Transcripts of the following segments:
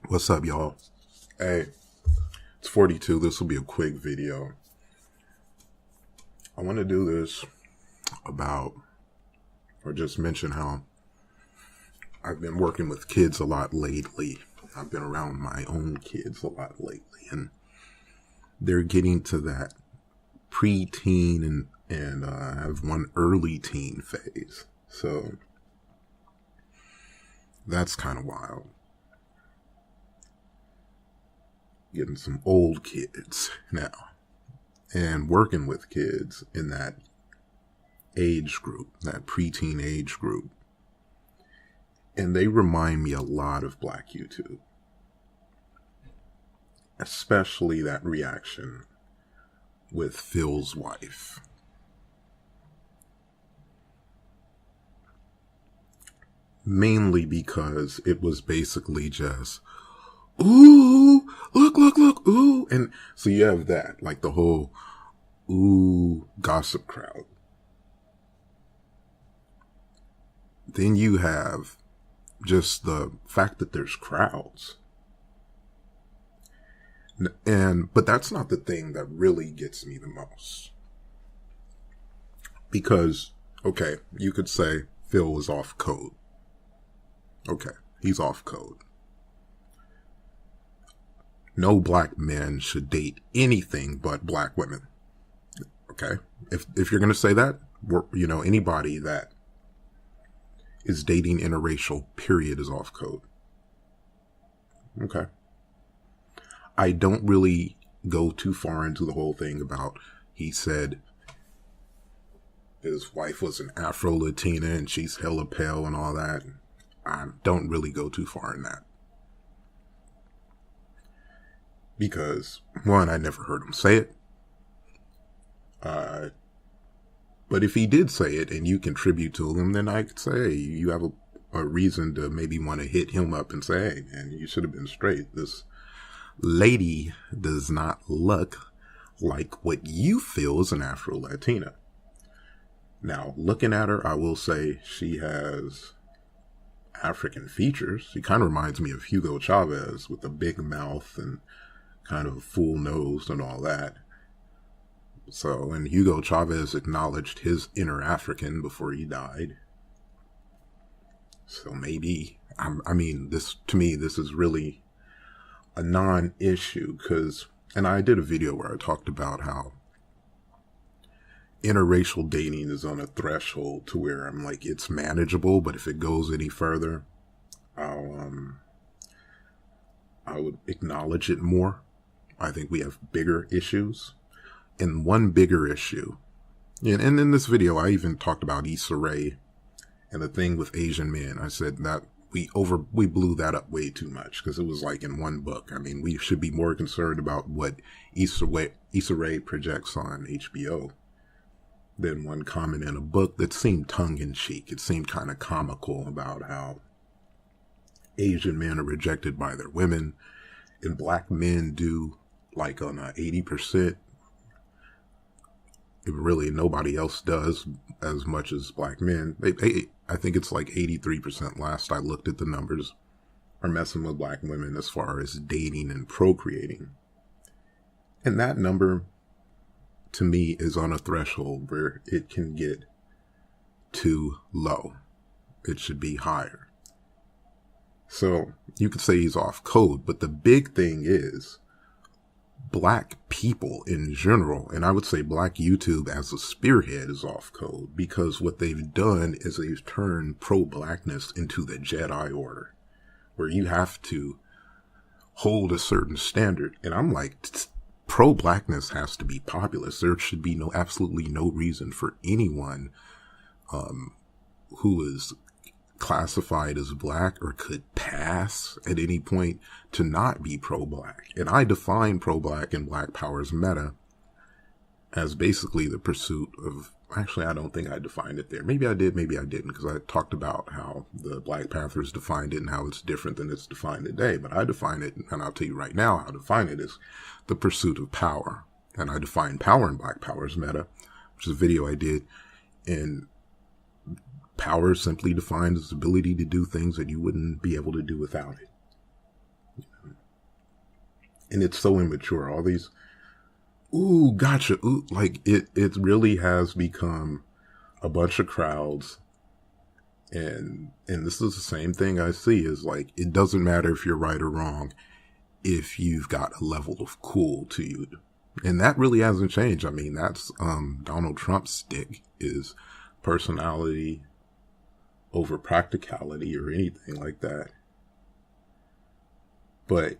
What's up, y'all? Hey, it's 42. This will be a quick video. I want to do this about, or just mention how I've been working with kids a lot lately. I've been around my own kids a lot lately, and they're getting to that preteen and I have one early teen phase. So that's kind of wild. Getting some old kids now and working with kids in that age group, that preteen age group. And they remind me a lot of Black YouTube. Especially that reaction with Phil's wife. Mainly because it was basically just, ooh, look, ooh. And so you have that, like the whole ooh gossip crowd. Then you have just the fact that there's crowds. But that's not the thing that really gets me the most. Because, okay, you could say Phil was off code. Okay, he's off code. No black men should date anything but black women. Okay, if you're going to say that, anybody that is dating interracial, period, is off code. Okay. I don't really go too far into the whole thing about, he said his wife was an Afro-Latina and she's hella pale and all that. I don't really go too far in that. Because, one, I never heard him say it. But if he did say it and you contribute to him, then I could say you have a reason to maybe want to hit him up and say, hey, man, you should have been straight. This lady does not look like what you feel is an Afro-Latina. Now, looking at her, I will say she has African features. She kind of reminds me of Hugo Chavez with a big mouth and kind of full nose and all that. So, and Hugo Chavez acknowledged his inner African before he died. So maybe, this is really a non-issue and I did a video where I talked about how interracial dating is on a threshold to where I'm like, it's manageable, but if it goes any further, I would acknowledge it more. I think we have bigger issues. And one bigger issue, and in this video, I even talked about Issa Rae and the thing with Asian men. I said that we blew that up way too much because it was like in one book. I mean, we should be more concerned about what Issa Rae projects on HBO than one comment in a book that seemed tongue-in-cheek. It seemed kind of comical about how Asian men are rejected by their women and black men do like on a 80%. Really, nobody else does as much as black men. I think it's like 83% last I looked at the numbers are messing with black women as far as dating and procreating. And that number, to me, is on a threshold where it can get too low. It should be higher. So you could say he's off code, but the big thing is black people in general, and I would say black YouTube as a spearhead is off code, because what they've done is they've turned pro-blackness into the Jedi Order, where you have to hold a certain standard. And I'm like, pro-blackness has to be populist. There should be absolutely no reason for anyone who is classified as black or could pass at any point to not be pro-black. And I define pro-black and Black Power's meta as basically the pursuit of, actually I don't think I defined it there. Maybe I did, maybe I didn't, because I talked about how the Black Panthers defined it and how it's different than it's defined today. But I define it, and I'll tell you right now how I define it, is the pursuit of power. And I define power in Black Power's meta, which is a video I did, and power simply defined as the ability to do things that you wouldn't be able to do without it. And it's so immature. All these, ooh, gotcha. Ooh, like it really has become a bunch of crowds. And this is the same thing I see is like, it doesn't matter if you're right or wrong if you've got a level of cool to you. And that really hasn't changed. I mean, that's Donald Trump's stick is personality over practicality or anything like that. But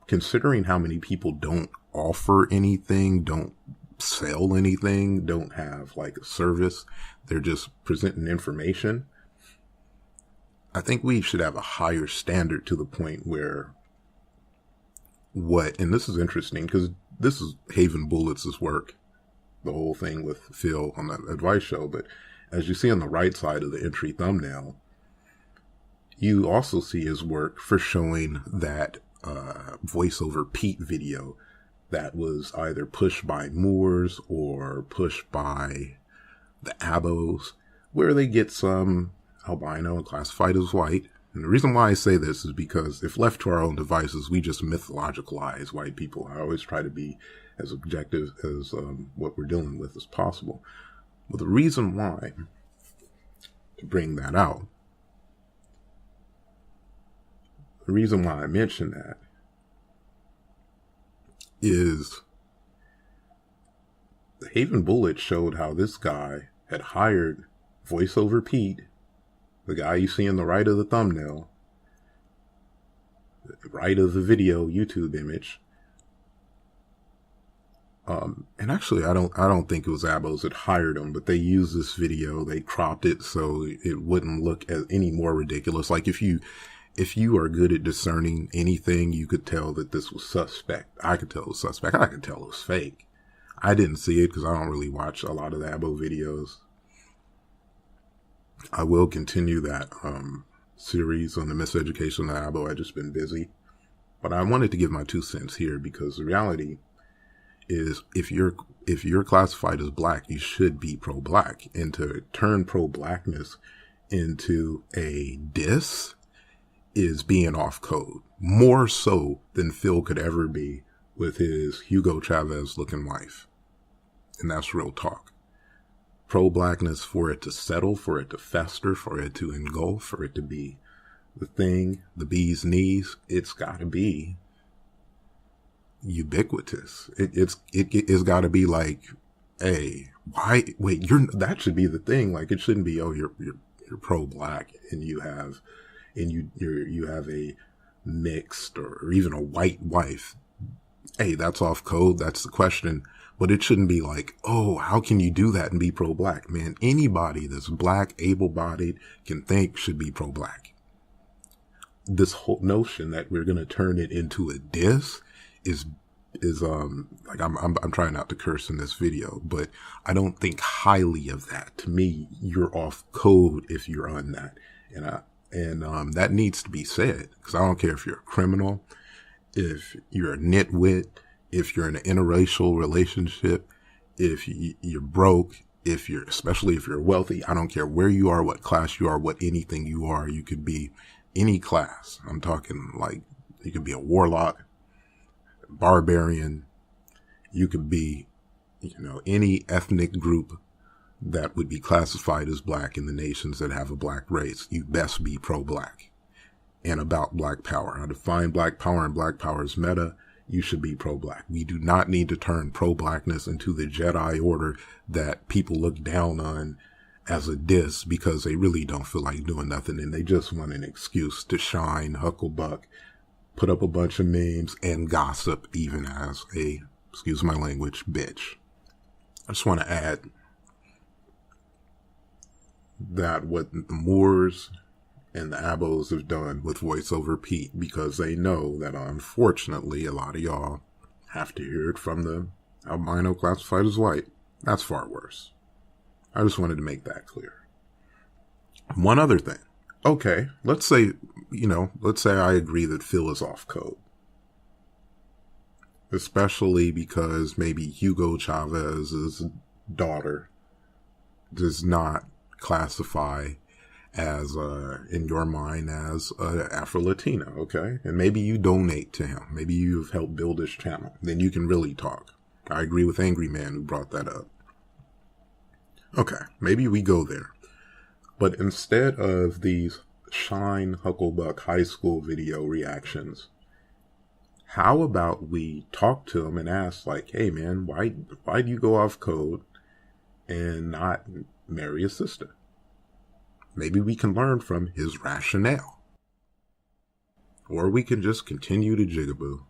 considering how many people don't offer anything, don't sell anything, don't have like a service, they're just presenting information, I think we should have a higher standard to the point where and this is interesting because this is Haven Bullets' work, the whole thing with Phil on that advice show. But as you see on the right side of the entry thumbnail, you also see his work for showing that voiceover Pete video that was either pushed by Moors or pushed by the Abos, where they get some albino and classified as white. And the reason why I say this is because if left to our own devices, we just mythologicalize white people. I always try to be as objective as what we're dealing with as possible. But the reason why, to bring that out, the reason why I mention that is the Haven Bullet showed how this guy had hired VoiceOver Pete, the guy you see on the right of the thumbnail, the right of the video YouTube image. And actually, I don't think it was Abos that hired him, but they used this video, they cropped it so it wouldn't look as any more ridiculous. Like if you are good at discerning anything, you could tell that this was suspect. I could tell it was suspect. I could tell it was fake. I didn't see it because I don't really watch a lot of the Abo videos. I will continue that series on the miseducation of Abo. I've just been busy. But I wanted to give my 2 cents here because the reality is if you're classified as black, you should be pro-black. And to turn pro-blackness into a diss is being off code. More so than Phil could ever be with his Hugo Chavez looking wife. And that's real talk. Pro-blackness, for it to settle, for it to fester, for it to engulf, for it to be the thing, the bee's knees, it's got to be ubiquitous. It's got to be like, hey, why? Wait, that should be the thing. Like it shouldn't be, oh, you're pro-black and you have a mixed or even a white wife. Hey, that's off code. That's the question. But it shouldn't be like, oh, how can you do that and be pro-black? Man, anybody that's black, able-bodied, can think should be pro-black. This whole notion that we're going to turn it into a diss is like, I'm trying not to curse in this video, but I don't think highly of that. To me, you're off code if you're on that. And that needs to be said, because I don't care if you're a criminal, if you're a nitwit, if you're in an interracial relationship, if you're broke, especially if you're wealthy. I don't care where you are, what class you are, what anything you are. You could be any class. I'm talking like you could be a warlock, barbarian. You could be, any ethnic group that would be classified as black in the nations that have a black race. You best be pro-black and about black power. I define black power, and black power is meta. You should be pro-black. We do not need to turn pro-blackness into the Jedi order that people look down on as a diss because they really don't feel like doing nothing and they just want an excuse to shine, hucklebuck, put up a bunch of memes, and gossip even as a, excuse my language, bitch. I just want to add that what the Moors and the Abos have done with VoiceOver Pete, because they know that unfortunately a lot of y'all have to hear it from the albino classified as white. That's far worse. I just wanted to make that clear. One other thing. Okay, let's say I agree that Phil is off code. Especially because maybe Hugo Chavez's daughter does not classify as in your mind as Afro-Latina, okay? And maybe you donate to him. Maybe you've helped build his channel. Then you can really talk. I agree with Angry Man who brought that up. Okay, maybe we go there. But instead of these Shine Hucklebuck High School video reactions, how about we talk to him and ask, like, hey man, why do you go off code and not marry a sister? Maybe we can learn from his rationale. Or we can just continue to jigaboo.